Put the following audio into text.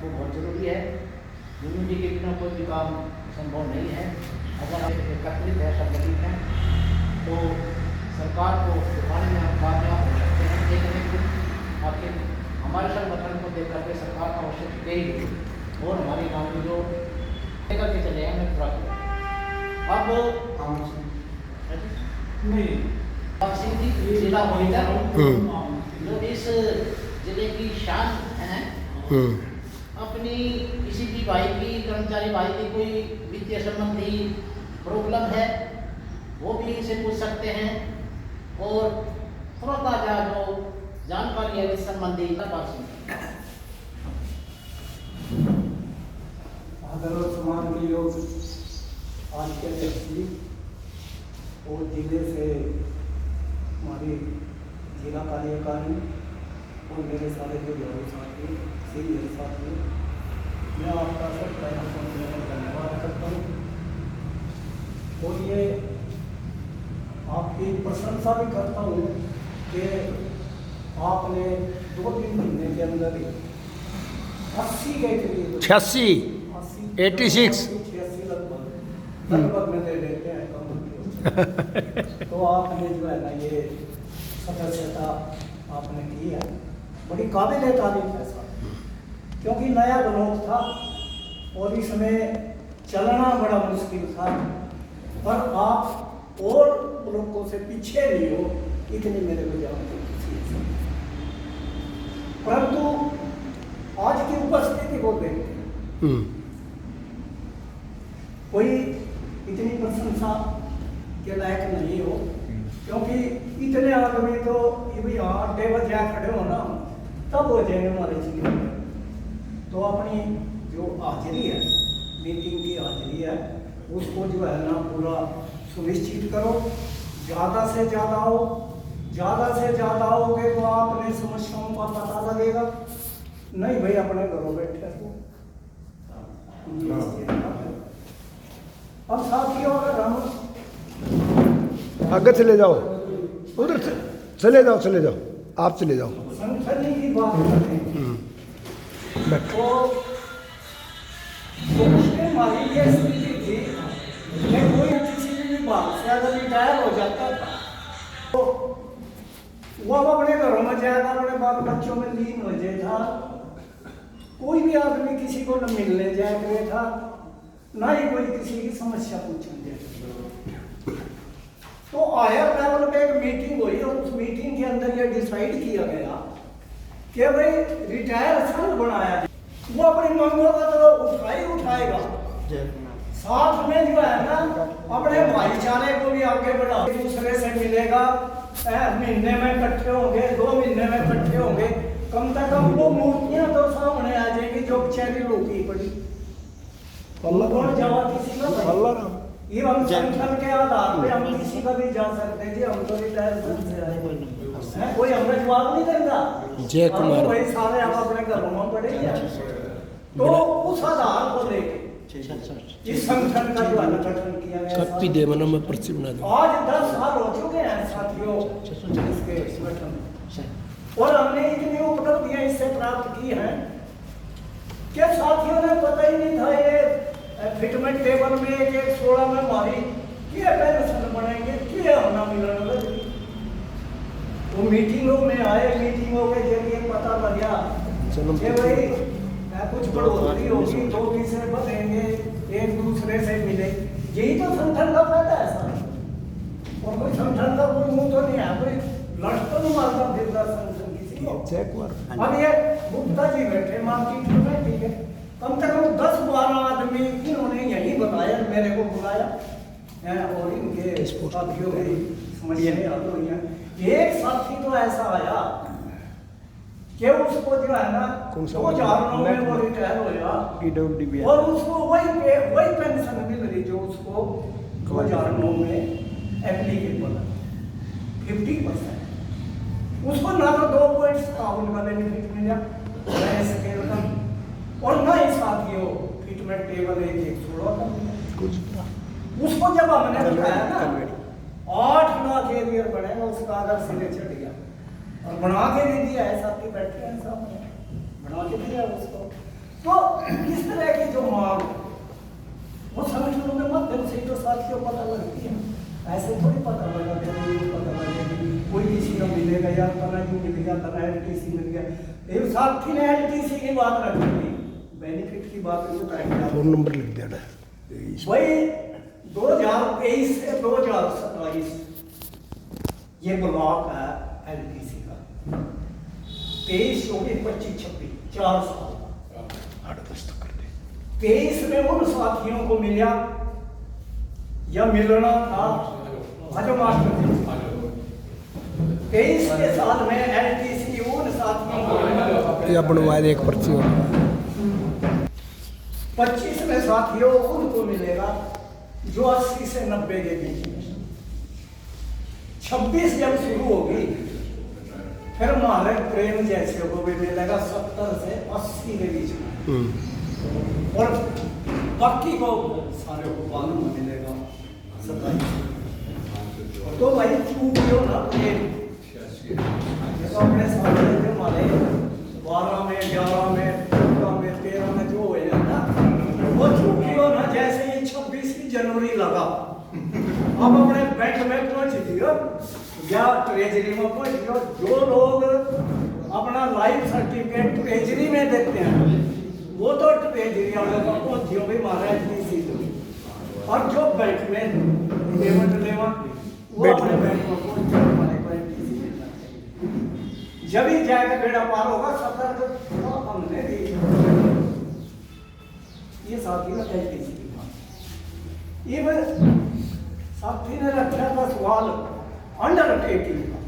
वो बहुत ज़रूरी है। यूनिटी के बिना कोई भी काम संभव नहीं है। अगर आप एकत्रित है, संगठित हैं, तो सरकार को दिखाने में हम कामयाब हो सकते हैं। लेकिन आखिर हमारे संगठन को देख करके सरकार का अवसर देगी और हमारी मांग जो लेकर के चले हमें पूरा करें। अब नहीं जिला मॉनिटर जो इस जिले की शान है, अपनी किसी भी भाई की, कर्मचारी भाई की कोई वित्तीय संबंधी प्रॉब्लम है वो भी इनसे पूछ सकते हैं और थोड़ा ताजा जो जानकारी है इस संबंधी समाज के लोग आज के व्यक्ति और जिले से हमारी जिला कार्यकारिणी और मेरे सारे जो साथी से मेरे साथ में मैं आपका सब धन्यवाद करता हूँ और ये आपकी प्रशंसा भी करता हूँ कि आपने 2-3 महीने के अंदर ही 80 के करीब 86 लगभग में दे देते हैं कम तो आपने जो है ना ये सदस्यता आपने की है, बड़ी काबिल तारीफ है साहब, क्योंकि नया ग्रोथ था और इसमें चलना बड़ा मुश्किल था, पर आप और लोगों से पीछे नहीं हो, इतनी मेरे को जानकारी थी। परंतु आज की उपस्थिति को देखते हैं कोई इतनी प्रशंसा के लायक नहीं हो, क्योंकि इतने आदमी तो ये यहाँ अड्डे पर जा खड़े हो ना तब हो जाएंगे हमारे जिले में। तो अपनी जो हाजिरी है, मीटिंग की हाजिरी है, उसको जो है ना पूरा सुनिश्चित करो। ज़्यादा से ज़्यादा हो, ज़्यादा से ज़्यादा होगे तो आपने समस्याओं का पता लगेगा। नहीं भाई अपने घरों बैठे हो। अब साथियों अगर हम आगे चले जाओ, उधर चले जाओ, आप चले जाओ। संगठन की बात करते हैं तो उसके हमारी ये स्थिति थी कि कोई किसी भी विभाग से अगर रिटायर हो जाता था तो वो अपने घरों में जाएगा, अपने बाल बच्चों में लीन हो जाए था। कोई भी आदमी किसी को न मिलने जाए था, ना ही कोई किसी की समस्या पूछने जाए। तो आया लेवल पे एक मीटिंग हुई और उस मीटिंग के अंदर ये डिसाइड किया गया कि भाई रिटायर संघ बनाया, वो अपनी मांगों का तो उठाएगा, साथ में जो है ना अपने भाईचारे को भी आगे बढ़ा, एक दूसरे से मिलेगा, महीने में इकट्ठे होंगे, 2 महीने में इकट्ठे होंगे, कम से कम वो मूर्तियां तो सामने आ जाएंगी जो बेचारी रोकी पड़ी। कौन जावा किसी का ये हम संगठन के आधार पे हम किसी का भी जा सकते हैं जी, हम तो रिटायर से आए, कोई हमें जवाब नहीं देगा। जय कुमार भाई सारे आप अपने घरों में पड़े हैं, तो उस आधार को लेके इस संगठन का जो गठन किया गया शक्ति देवना में पर्ची बना दो। आज 10 साल हो चुके हैं साथियों इसके गठन, और हमने इतनी उपलब्धियां इससे प्राप्त की हैं कि साथियों ने पता ही नहीं था ये फिटमेंट टेबल में 1-16 में मारी क्या पेंशन बनेंगे, क्या होना मिलने लगी। वो मीटिंगों में आए, मीटिंगों के जरिए पता लगा कि भाई कुछ बढ़ोतरी होगी, 2 तीसरे बनेंगे, एक दूसरे से मिले। यही तो संगठन का फायदा है सर। और कोई संगठन का कोई मुंह तो नहीं है, कोई लड़ तो नहीं मारता फिरता संगठन किसी को। अब ये गुप्ता जी बैठे मार्केट में, ठीक है, कम से कम 10-12 आदमी इन्होंने यही बताया, मेरे को बुलाया और इनके साथियों की समस्याएं हल हुई हैं। एक साथी तो ऐसा आया कि उसको जो है ना 2009 में वो रिटायर होया और उसको वही पेंशन मिल रही जो उसको 2009 में एप्लीकेबल 50%। उसको ना तो 2.57 का बेनिफिट मिला स्केल का, और ना ही साथियों फिटमेंट टेबल 1-16 का मिला। उसको जब हमने बताया ना 8 लाख एरियर बनेगा, उसका अगर सिरे चढ़ गया और बना के दे दिया है, साथी बैठे हैं सामने, बना के दिया उसको। तो इस तरह की जो मांग वो संगठनों के माध्यम से तो साथियों पता लगती है, ऐसे थोड़ी पता लगा पता लगेगी कोई किसी को मिलेगा या तना क्यों मिल गया, तना एलटीसी मिल गया। एक साथी ने एलटीसी की बात रखी थी, बेनिफिट की बात बताएंगे। फोन नंबर लिख देना वही 2023 से 2027 ये ब्लॉक है एलटीसी का, 23 24 25 26 4 साल 8-10 तक कर दे। 23 में उन साथियों को मिला या मिलना था आज मास्टर जी, 23 के साल में एलटीसी उन साथियों को या बनवाए दे एक पर्ची और 25 में साथियों उनको मिलेगा जो 80 से 90 के बीच में, 26 जब शुरू होगी फिर हमारे ट्रेन जैसे को भी मिलेगा 70 से 80 के बीच में, और बाकी को सारे को बाद में मिलेगा 27। तो भाई चूकियो ना ट्रेन तो अपने साथ जो हमारे 12 में 11 में 14 में 13 में जो हुए ना वो चूकियो ना जैसे ही 26 जनवरी लगा अब अपने बैंक में पहुंच दियो या ट्रेजरी में पहुंच दियो। जो लोग अपना लाइफ सर्टिफिकेट ट्रेजरी में देते हैं वो तो ट्रेजरी वाले को पहुंचियो भी मारा एलटीसी, और जो बैंक में पेमेंट लेवा वो अपने बैंक में पहुंचियो हमारे को एलटीसी मिलना चाहिए। जब ही जाएगा बेड़ा पार होगा 70 तो हमने दी ये साथी का एलटीसी की बात। ये साथी ने रखा था सवाल अंडरटेकिंग का,